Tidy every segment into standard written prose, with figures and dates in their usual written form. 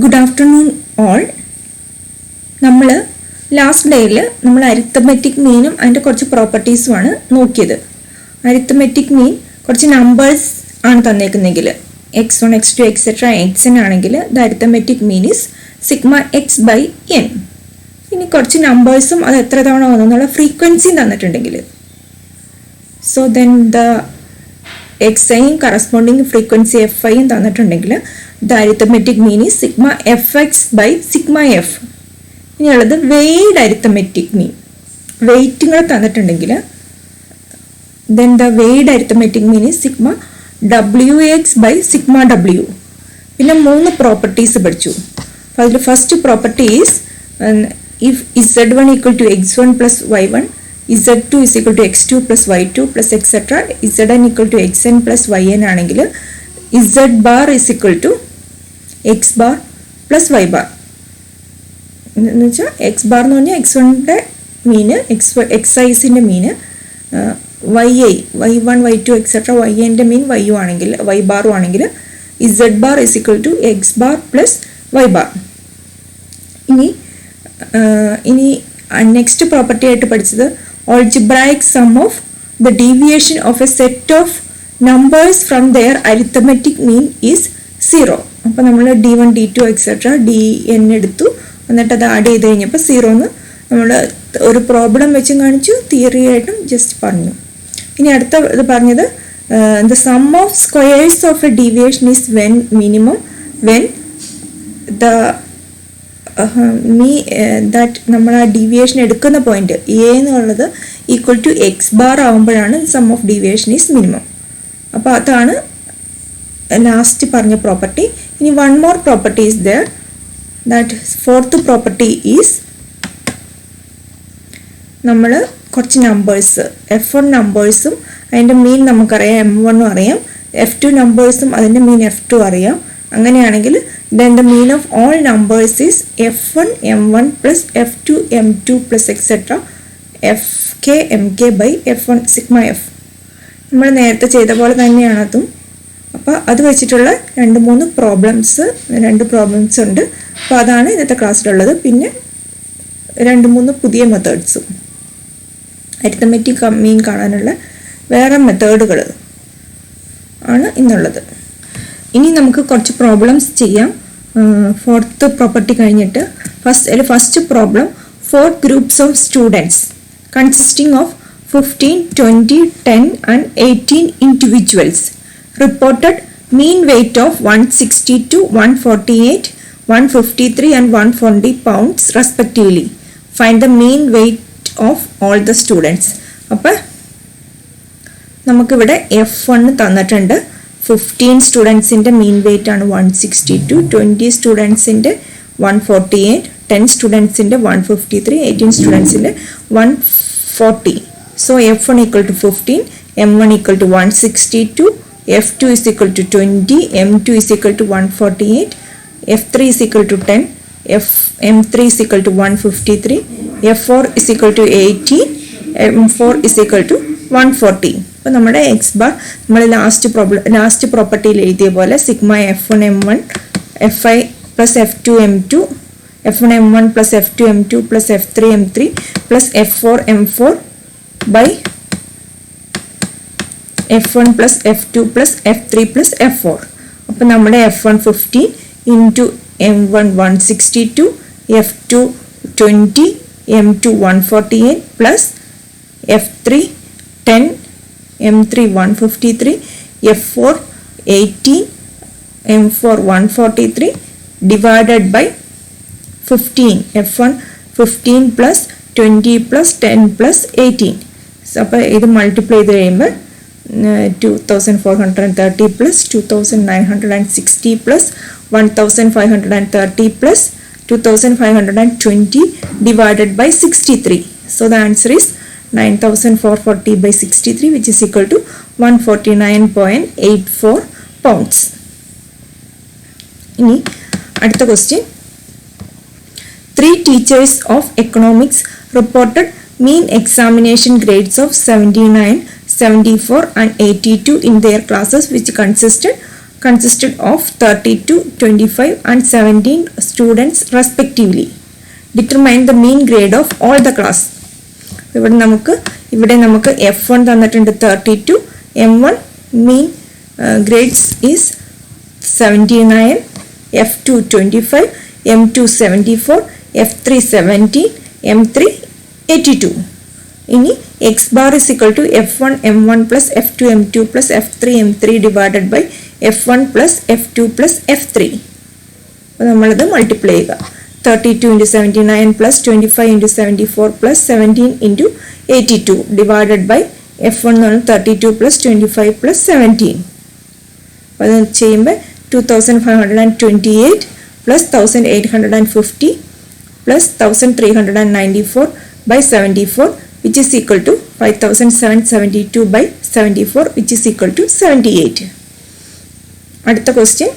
Good afternoon all. നമ്മൾ last ഡേയിൽ നമ്മൾ അരിത്തമെറ്റിക് മീനും അതിൻ്റെ കുറച്ച് പ്രോപ്പർട്ടീസുമാണ് നോക്കിയത്. അരിത്തമെറ്റിക് മീൻ കുറച്ച് നമ്പേഴ്സ് ആണ് തന്നേക്കുന്നെങ്കിൽ x1, x2, etc. xn ആണെങ്കിൽ the arithmetic mean is sigma X by N. ഇനി കുറച്ച് നമ്പേഴ്സും അത് എത്ര തവണ വന്നെന്നുള്ള ഫ്രീക്വൻസിയും തന്നിട്ടുണ്ടെങ്കിൽ സോ ദെൻ ദ എക്സ് ഐയും കറസ്പോണ്ടിങ് ഫ്രീക്വൻസി എഫ് ഐയും തന്നിട്ടുണ്ടെങ്കിൽ the arithmetic mean is sigma f x by sigma F. ഇനിയുള്ളത് വെയ്ഡ് അരിത്തമെറ്റിക് മീൻ. വെയ്റ്റുകൾ തന്നിട്ടുണ്ടെങ്കിൽ then the weighed arithmetic mean is sigma W X by sigma W. പിന്നെ 3 properties പഠിച്ചു. അതിൽ first property is if z1 equal to x1 plus y1, z2 is equal to x2 plus y2 plus etc. zn equal to xn plus yn ആണെങ്കിൽ z bar is equal to x bar plus y bar. എന്ന് വെച്ചാൽ X bar എന്ന് പറഞ്ഞാൽ x1ൻ്റെ മീന് xiൻ്റെ മീന് y1 y2 etc. yn മീൻ y ആണെങ്കിൽ y ബാറും ആണെങ്കിൽ z bar is equal to x bar plus y bar. ഇനി നെക്സ്റ്റ് പ്രോപ്പർട്ടി ആയിട്ട് പഠിച്ചത് algebraic sum of the deviation of a set of numbers from their arithmetic mean is 0. അപ്പോൾ നമ്മൾ d1 d2 etcetera dn എടുത്തു, എന്നിട്ട് അത് add ചെയ്ത് കഴിഞ്ഞപ്പോൾ 0 എന്ന് നമ്മൾ ഒരു പ്രോബ്ലം വെച്ചും കാണിച്ചു, തിയറി ആയിട്ടും ജസ്റ്റ് പറഞ്ഞു. ഇനി അടുത്ത ഇത് പറഞ്ഞത് the sum of squares of a deviation is when minimum when the that നമ്മൾ ആ ഡീവിയേഷൻ എടുക്കുന്ന പോയിന്റ് എ എന്നുള്ളത് ഈക്വൽ ടു എക്സ് ബാർ ആകുമ്പോഴാണ് sum of deviation is minimum. അപ്പോൾ അതാണ് ലാസ്റ്റ് പറഞ്ഞ പ്രോപ്പർട്ടി. ഇനി one more property is there. That fourth property is നമ്മൾ കുറച്ച് നമ്പേഴ്സ് F1 നമ്പേഴ്സും അതിൻ്റെ മീൻ നമുക്കറിയാം M1 അറിയാം, F2 നമ്പേഴ്സും അതിൻ്റെ മീൻ F2 അറിയാം. അങ്ങനെയാണെങ്കിൽ then the mean of all numbers is f1 m1 plus f2 m2 plus etc. fk mk by f1 sigma f. നമ്മൾ നേരത്തെ ചെയ്ത പോലെ തന്നെയാണ് അതും. അപ്പോൾ അത് വെച്ചിട്ടുള്ള 2-3 പ്രോബ്ലംസ് ഉണ്ട്. അപ്പോൾ അതാണ് ഇന്നത്തെ ക്ലാസ്സിലുള്ളത്. പിന്നെ 2-3 പുതിയ മെത്തേഡ്സും അരിത്തമെറ്റിക് മീൻ കാണാനുള്ള വേറെ മെത്തേഡുകൾ ആണ് ഇന്നുള്ളത്. ഇനി നമുക്ക് കുറച്ച് പ്രോബ്ലംസ് ചെയ്യാം. ഫോർത്ത് പ്രോപ്പർട്ടി കഴിഞ്ഞിട്ട് first problem 4 groups of students consisting of 15, 20, 10 and 18 individuals reported mean weight of 162, 148, 153 and 140 pounds respectively. Find the mean weight of all the students. അപ്പോൾ നമുക്കിവിടെ F1 തന്നിട്ടുണ്ട്. 15 സ്റ്റുഡൻസിൻ്റെ മീൻ വെയിറ്റ് ആണ് 162, 20 സ്റ്റുഡൻസിൻ്റെ 148, 10 സ്റ്റുഡൻസിൻ്റെ 153, 18 സ്റ്റുഡൻസിൻ്റെ 140. So F1 equal to 15, M1 equal to 162, F2 is equal to 20, M2 is equal to 148, F3 is equal to 10, M3 is equal to 153, F4 is equal to 80, M4 is equal to 140. അപ്പോൾ നമ്മുടെ x bar നമ്മൾ last പ്രോപ്പർട്ടിയിൽ എഴുതിയ പോലെ sigma F1 M1 Fi plus F2 M2 F1 M1 plus F2 M2 plus F3 M3 plus F4 M4 by F1 plus F2 plus F3 plus F4. അപ്പോൾ നമ്മുടെ F1 15 into M1 162, F2 20, M2 148 plus F3 10, M3 153, F4 18, M4 143 divided by 15. F1 15 plus 20 plus 10 plus 18. So അപ്പോൾ ഇത് multiply ചെയ്ത് കഴിയുമ്പോൾ 2430 plus 2960 plus 1530 plus 2520 divided by 63. So the answer is 9440 by 63, which is equal to 149.84 pounds. ഇനി അടുത്ത question. 3 teachers of economics reported mean examination grades of 79, 74 and 82 in their classes, which consisted of 32, 25 and 17 students respectively. Determine the mean grade of all the class. ഇവിടെ നമുക്ക് F1 തന്നിട്ടുണ്ട് 32, M1 mean grades is 79, F2 25, M2 74, F3 17, M3 82. ഇനി x bar is equal to F1 M1 plus F2 M2 plus F3 M3 divided by F1 plus F2 plus F3. അപ്പോൾ നമ്മളിത് multiply ചെയ്യുക. 32 into 79 plus 25 into 74 plus 17 into 82 divided by F1 32 plus 25 plus 17. അപ്പോൾ അത് ചെയ്യുമ്പോൾ 2528 plus 1850 plus 1394 by 74 which is equal to 5772 by 74 which is equal to 78. അടുത്ത question.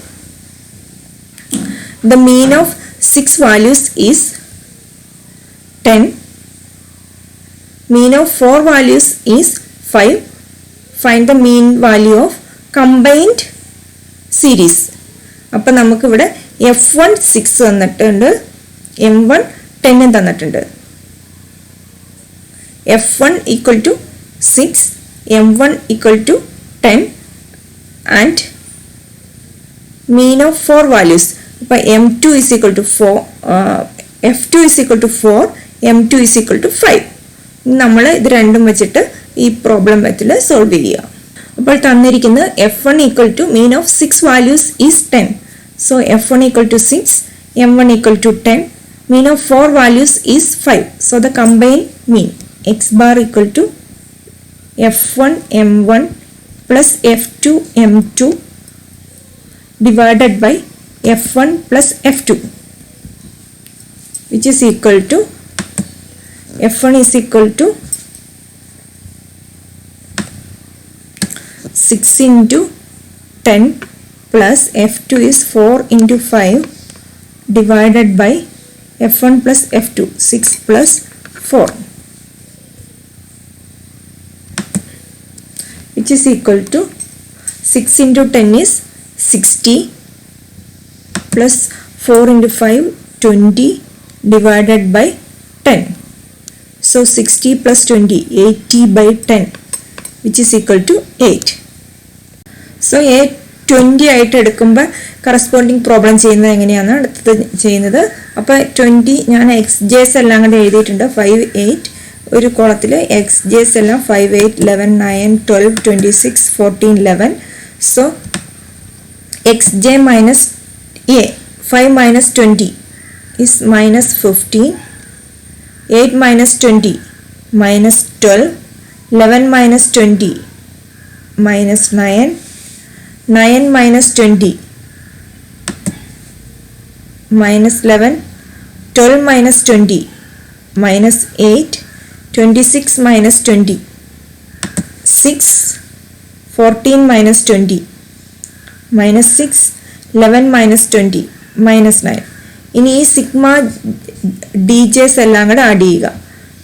The mean of 6 values is 10. Mean of 4 values is 5. Find the mean value of combined series. അപ്പോൾ നമുക്ക് ഇവിടെ F1 6 തന്നിട്ടുണ്ട്, M1 10 തന്നിട്ടുണ്ട്. F1 equal to 6, M1 equal to 10 and mean of 4 values. അപ്പോൾ M2 is equal to 4, F2 is equal to 4, M2 is equal to 5. നമ്മൾ ഇത് രണ്ടും വെച്ചിട്ട് ഈ പ്രോബ്ലം മെത്തേഡിൽ സോൾവ് ചെയ്യുക. അപ്പോൾ തന്നിരിക്കുന്നത് F1 equal to mean of 6 values is 10. So F1 equal to 6, M1 equal to 10, mean of 4 values is 5. So the combined mean x bar equal to F1 M1 plus F2 M2 divided by F1 plus F2 which is equal to F1 is equal to 6 into 10 plus F2 is 4 into 5 divided by F1 plus F2, 6 plus 4 which is equal to 6 into 10 is 60 plus 4 into 5 20 divided by 10. So 60 plus 20 80 by 10 which is equal to 8. So a 20 ആയിട്ട് എടുക്കുമ്പോൾ corresponding problem ചെയ്യുന്നത് എങ്ങനെയാണ് അടുത്തത് ചെയ്യുന്നത്. അപ്പോൾ 20 ഞാൻ XJs എല്ലാം കൂടെ എഴുതിയിട്ടുണ്ട്. 5 8 ഒരു കോളത്തിൽ XJs എല്ലാം 5 8 11 9 12 26 14 11. So XJ minus A 5 minus 20 is minus 15, 8 minus 20 minus 12, 11 minus 20 minus 9, 9 minus 20 minus 11, 12 minus 20 minus 8, 26 minus 20 6, 14 minus 20 minus 6, 11 minus 20 minus 9. ഇനി ഈ സിഗ്മ DJs എല്ലാം കൂടെ ആഡ് ചെയ്യുക.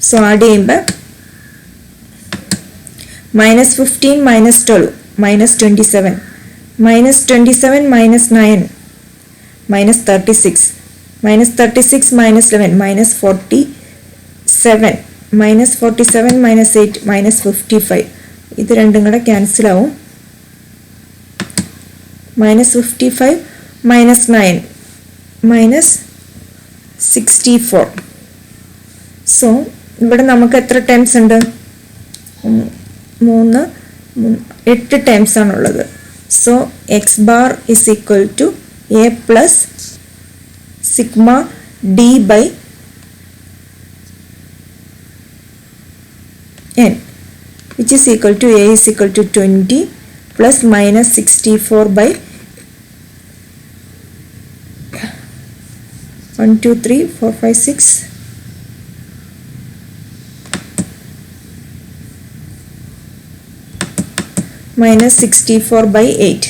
സോ ആഡ് ചെയ്യുമ്പോൾ minus 15 minus 12 minus 27 minus 27 minus 9 minus 36 minus 36 minus 11 minus 47 minus 47 minus 8 minus 55. ഇത് രണ്ടും കൂടെ cancel ആവും. minus 55 minus 9 minus 64. സോ ഇവിടെ നമുക്ക് എത്ര ടൈംസ് ഉണ്ട്? 8 ടൈംസ് ആണുള്ളത്. So x bar is equal to A plus sigma d by n which is equal to a is equal to 20 plus minus 64 by 1 2 3 4 5 6 minus 64 by 8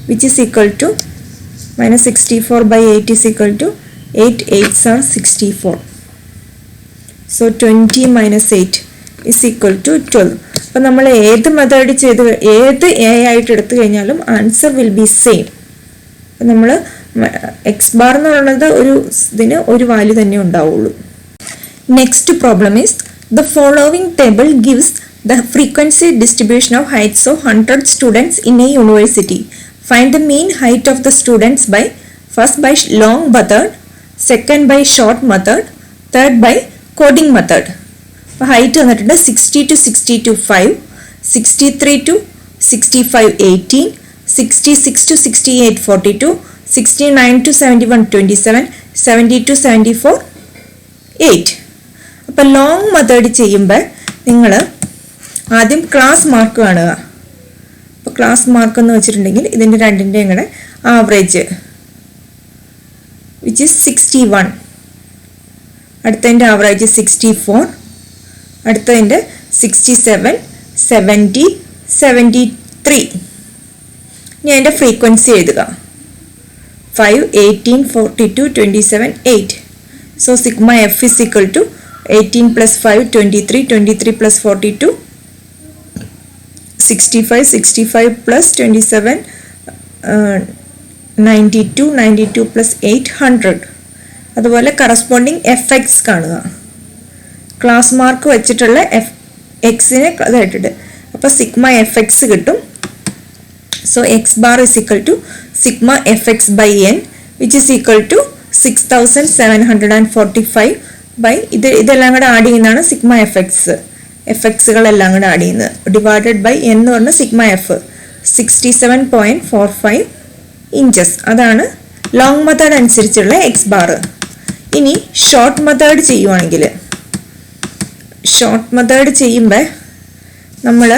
which is equal to minus 64 by 8 is equal to 8 8s are 64. So 20 minus 8 is equal to 12. അപ്പോൾ നമ്മൾ ഏത് method ചെയ്ത് ഏത് A ആയിട്ട് എടുത്തു കഴിഞ്ഞാലും answer will be same. അപ്പം നമ്മൾ എക്സ് ബാർ എന്നുള്ളത് ഒരു ഇതിന് ഒരു വാല്യൂ തന്നെ ഉണ്ടാവുള്ളൂ. Next problem is the following table gives the frequency distribution of heights of 100 students in a university. Find the mean height of the students by first by long method, second by short method, third by coding method. അപ്പോൾ height വന്നിട്ടുണ്ട് 60 to 62 5, 63 to 65 18, 66 to 68 42, 69 to 71 27, 70 to 74 8. അപ്പോൾ long method ചെയ്യുമ്പോൾ നിങ്ങൾ ആദ്യം class mark കാണുക. അപ്പോൾ class mark എന്ന് വെച്ചിട്ടുണ്ടെങ്കിൽ ഇതിൻ്റെ രണ്ടിൻ്റെയും കൂടെ ആവറേജ് വിച്ച് ഈസ് 61, അടുത്തതിൻ്റെ ആവറേജ് 64, അടുത്തതിൻ്റെ 67 70 73. ഇനി അതിൻ്റെ ഫ്രീക്വൻസി എഴുതുക 5 18 42 27 8. So sigma f is equal to 18 plus 5 23, 23 plus 42 65, 65 plus 27 92, 92 plus 8 100. അതുപോലെ കറസ്പോണ്ടിങ് എഫ് എക്സ് കാണുക. ക്ലാസ് മാർക്ക് വെച്ചിട്ടുള്ള എഫ് എക്സിനെ ഇതായിട്ടിട്ട് അപ്പോൾ സിഗ്മ എഫ് എക്സ് കിട്ടും. So x bar is equal to sigma f x by n which is equal to 6745 by ഇതെല്ലാം കൂടെ add ചെയ്യുന്നതാണ് സിഗ്മ എഫ് എക്സ്. എഫ് എക്സുകളെല്ലാം കൂടെ ആഡ് ചെയ്യുന്നത് ഡിവൈഡഡ് ബൈ എന്ന് പറഞ്ഞ സിഗ്മ എഫ് 67.45 ഇഞ്ചസ്. അതാണ് ലോങ് മെത്തേഡ് അനുസരിച്ചുള്ള എക്സ് ബാർ. ഇനി ഷോർട്ട് മെത്തേഡ് ചെയ്യുവാണെങ്കിൽ ഷോർട്ട് മെത്തേഡ് ചെയ്യുമ്പോൾ നമ്മൾ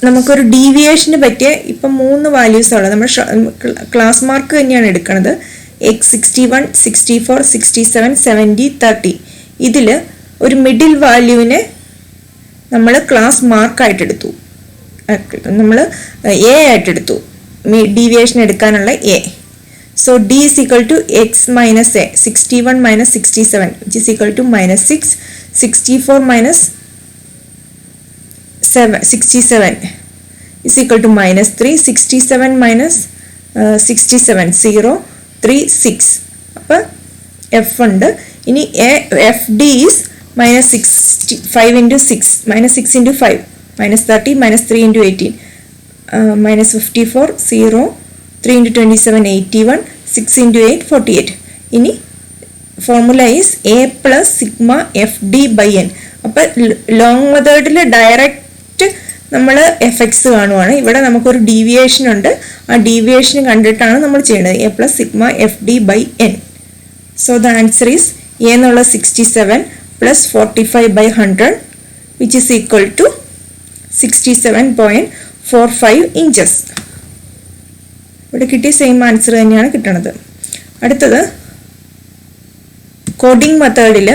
നമുക്കൊരു ഡീവിയേഷന് പറ്റിയ ഇപ്പം 3 വാല്യൂസ് ഉള്ളത് നമ്മൾ ക്ലാസ് മാർക്ക് തന്നെയാണ് എടുക്കുന്നത്. എക്സ് 61 64 67 70 30. ഇതിൽ ഒരു മിഡിൽ വാല്യൂവിനെ നമ്മൾ ക്ലാസ് മാർക്കായിട്ട് എടുത്തു, നമ്മൾ എ ആയിട്ടെടുത്തു ഡീവിയേഷൻ എടുക്കാനുള്ള a. So d is equal to X minus a 61 minus 67 which is equal to -6, 64 minus 67 is equal to -3, 67 minus 67 0 3 6. അപ്പം എഫ് ഉണ്ട്. ഇനി f d is -5 into 6, -6 into 5, -30, -3 into 18, -54 0 3 into 27 81, 6 into 8 48. ഇനി formula is a plus sigma f d by n. അപ്പം long മെത്തേഡിൽ direct നമ്മൾ f x കാണുവാണ്. ഇവിടെ നമുക്കൊരു ഡീവിയേഷൻ ഉണ്ട്. ആ ഡീവിയേഷൻ കണ്ടിട്ടാണ് നമ്മൾ ചെയ്യുന്നത്. A plus sigma f d by n. So the answer is a എന്നുള്ള 67 plus 45 by 100 which is equal to 67.45 inches. ഇവിടെ കിട്ടിയ സെയിം ആൻസർ തന്നെയാണ് കിട്ടുന്നത്. അടുത്തത് കോഡിംഗ് മെത്തേഡിൽ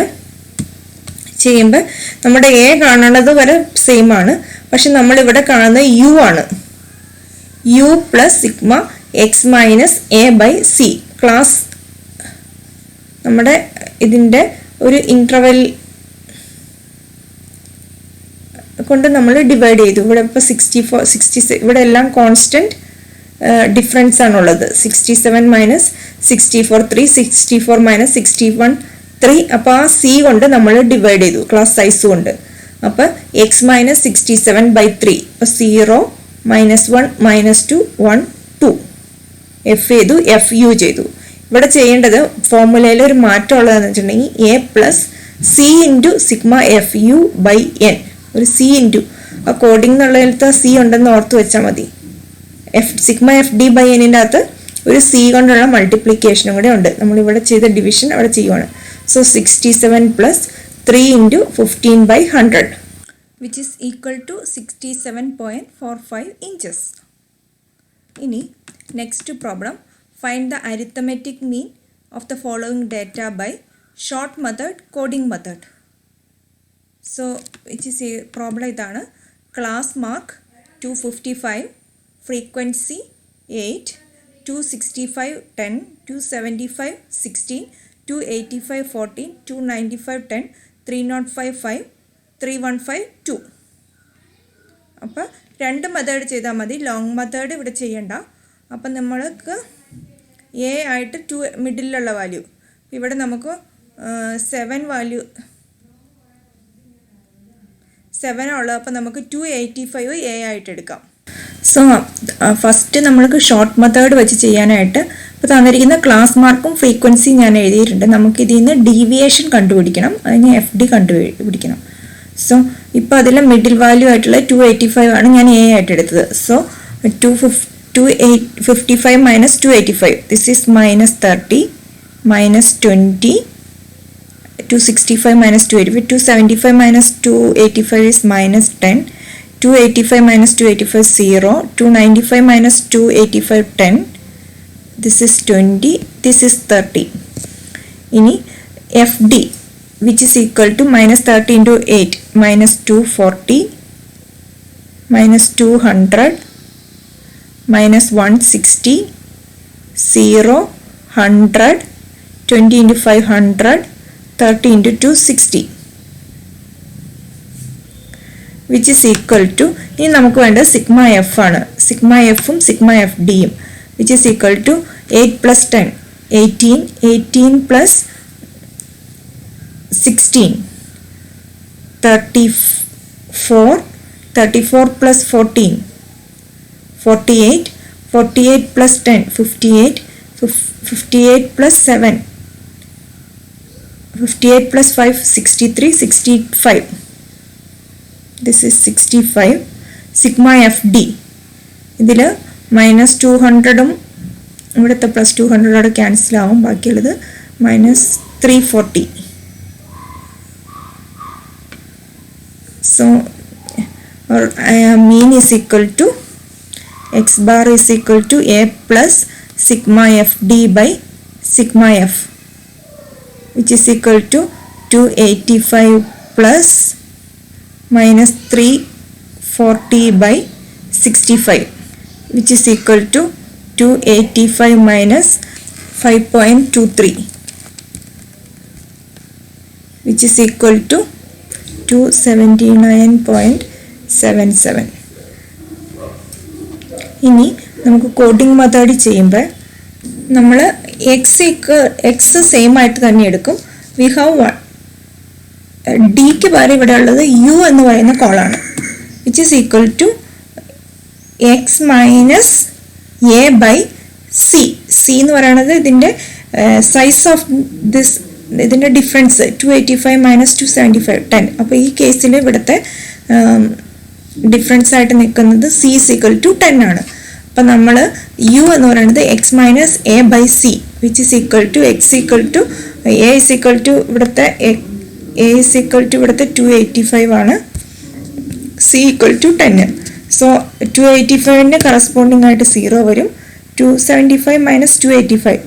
ചെയ്യുമ്പോൾ നമ്മുടെ എ കാണുന്നത് വരെ സെയിം ആണ്, പക്ഷെ നമ്മളിവിടെ കാണുന്നത് യു ആണ്. U plus sigma x minus A by c. Class നമ്മുടെ ഇതിൻ്റെ ഒരു ഇൻ്റർവെൽ കൊണ്ട് നമ്മൾ ഡിവൈഡ് ചെയ്തു. ഇവിടെ ഇപ്പോൾ 64 66 ഇവിടെ എല്ലാം കോൺസ്റ്റൻറ്റ് ഡിഫറൻസ് ആണുള്ളത്. 67 മൈനസ് 64 3, 64 മൈനസ് 61 3. അപ്പോൾ ആ സി കൊണ്ട് നമ്മൾ ഡിവൈഡ് ചെയ്തു ക്ലാസ് സൈസ് കൊണ്ട്. അപ്പോൾ എക്സ് മൈനസ് 67 ബൈ 3. അപ്പോൾ 0 -1 -2 1 2 എഫ് ചെയ്തു, എഫ് യു ചെയ്തു. ഇവിടെ ചെയ്യേണ്ടത് ഫോർമുലയിൽ ഒരു മാറ്റം ഉള്ളതെന്ന് വെച്ചിട്ടുണ്ടെങ്കിൽ a plus C into sigma F U by n. ഒരു സി ഇൻറ്റു ആ കോഡിംഗ് എന്നുള്ളതിലത്തെ സി ഉണ്ടെന്ന് ഓർത്ത് വെച്ചാൽ മതി. സിഗ്മ എഫ് ഡി ബൈ എന്നിൻ്റെ അകത്ത് ഒരു സി കൊണ്ടുള്ള മൾട്ടിപ്ലിക്കേഷനും കൂടെ ഉണ്ട്. നമ്മളിവിടെ ചെയ്ത ഡിവിഷൻ അവിടെ ചെയ്യുവാണ്. So 67 plus 3 into 15 by 100 which is equal to 67.45 inches. ഇനി next problem, find the arithmetic mean of the following data by short method, coding method. So which is problem ഇതാണ്. Class mark 255, frequency 8, 265 10, 275 16, 285 14, 295 10, 305 5, 3,152. അപ്പോൾ രണ്ട് method ചെയ്താൽ മതി, long method ഇവിടെ ചെയ്യണ്ട. അപ്പം നമ്മൾക്ക് എ ആയിട്ട് 2 മിഡിലുള്ള വാല്യൂ, ഇവിടെ നമുക്ക് 7 വാല്യൂ 7 ഉള്ളത്. അപ്പോൾ നമുക്ക് 285 എ ആയിട്ട് എടുക്കാം. സോ ഫസ്റ്റ് നമ്മൾക്ക് ഷോർട്ട് മെത്തേഡ് വെച്ച് ചെയ്യാനായിട്ട് ഇപ്പോൾ തന്നിരിക്കുന്ന ക്ലാസ് മാർക്കും ഫ്രീക്വൻസി ഞാൻ എഴുതിയിട്ടുണ്ട്. നമുക്ക് ഇതിൽ നിന്ന് ഡീവിയേഷൻ കണ്ടുപിടിക്കണം, അതിന് FD കണ്ടുപിടിക്കണം. സോ ഇപ്പോൾ അതിൽ മിഡിൽ വാല്യൂ ആയിട്ടുള്ള 285 ആണ് ഞാൻ എ ആയിട്ട് എടുത്തത്. So 255 minus 285, this is minus 30 minus 20, 265 minus 285, 275 minus 285 is minus 10, 285 minus 285 0, 295 minus 285 10, this is 20, this is 30. Ini FD which is equal to minus 30 into 8 minus 240 minus 200 minus 160 0 100 20 into 500 30 into 260 which is equal to, ഇനി നമുക്ക് വേണ്ടത് sigma F ആണ്. Sigma എഫും sigma F ഡിയും which is equal to 8 plus 10 18, 18 plus 16 34, 34 plus 14 48, 48 plus 10 58, 58 plus 7 58 plus 5 63, 65, this is 65. Sigma f d ഇതിൽ minus 200ഉം ഇവിടുത്തെ plus 200 cancel ആവും, ബാക്കിയുള്ളത് minus 340. So mean is equal to x bar is equal to A plus sigma f d by sigma f which is equal to 285 plus minus 340 by 65 which is equal to 285 minus 5.23 which is equal to 279.77. ഇനി നമുക്ക് coding method ചെയ്യുമ്പോൾ നമ്മൾ X same ആയിട്ട് തന്നെ എടുക്കും. We have 1 ഡിക്ക് പകരം ഇവിടെ ഉള്ളത് യു എന്ന് പറയുന്ന കോളാണ്, which is equal to X minus A by C. C എന്ന് പറയുന്നത് ഇതിൻ്റെ സൈസ് ഓഫ് ദിസ്, ഇതിൻ്റെ ഡിഫറൻസ് 285 മൈനസ് 275 10. അപ്പോൾ ഈ കേസിൽ ഇവിടുത്തെ ഡിഫറൻസ് ആയിട്ട് നിൽക്കുന്നത് സി ഇസ് ഈക്വൽ ടു 10 ആണ്. അപ്പം നമ്മൾ യു എന്ന് പറയുന്നത് X minus A by C which is equal to X equal to A is equal to ഇവിടുത്തെ എ ഇസ് ഈക്വൽ ടു ഇവിടുത്തെ 285 ആണ്, സി ഈക്വൽ ടു 10. സോ 285ന് കറസ്പോണ്ടിങ് ആയിട്ട് 0 വരും. 275 minus 285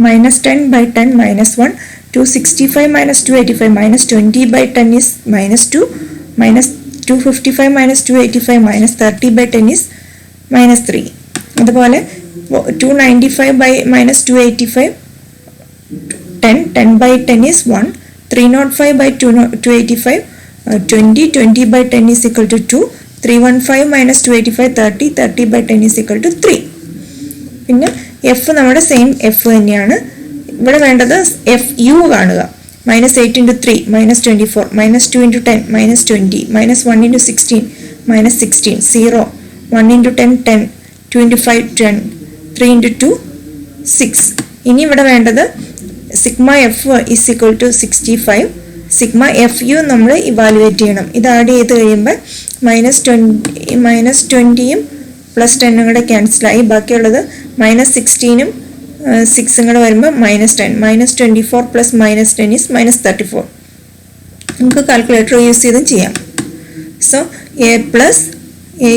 minus 10 by 10 minus 1, 265 minus 285 minus 20 by 10 is minus 2, minus 255 minus 285 minus 30 by 10 is minus 3. അതുപോലെ 295 by minus 285 10, 10 by 10 is 1, 305 by 285 20, 20 by 10 is equal to 2, 315 minus 285 30, 30 by 10 is equal to 3. പിന്നെ F നമ്മുടെ same F തന്നെയാണ്. ഇവിടെ വേണ്ടത് F U കാണുക. minus 8 into 3 minus 24, minus 2 into 10 minus 20, minus 1 into 16 minus 16, 0, 1 into 10 10, 2 into 5 10, 3 into 2 6. ഇനി ഇവിടെ വേണ്ടത് sigma f is equal to 65, sigma F u നമ്മൾ ഇവാലുവേറ്റ് ചെയ്യണം. ഇത് ആഡ് ചെയ്ത് കഴിയുമ്പോൾ മൈനസ് 20യും പ്ലസ് 10ഉം കൂടെ ക്യാൻസലായി, ബാക്കിയുള്ളത് മൈനസ് 16ഉം 6ഉം കൂടെ വരുമ്പോൾ minus 10, minus 24 plus minus 10 is minus 34. നമുക്ക് കാൽക്കുലേറ്റർ യൂസ് ചെയ്തും ചെയ്യാം. സോ എ പ്ലസ് എ,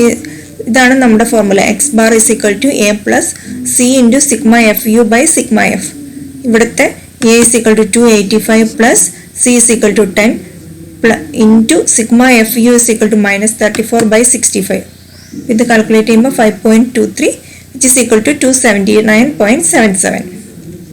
ഇതാണ് നമ്മുടെ formula. X bar is equal to A plus C into sigma F U by sigma F. ഇവിടുത്തെ A is equal to 285 plus C is equal to 10 into sigma F U is equal to minus 34 by 65. ഇത് calculate ചെയ്യുമ്പോൾ 5.23 which is equal to 279.77.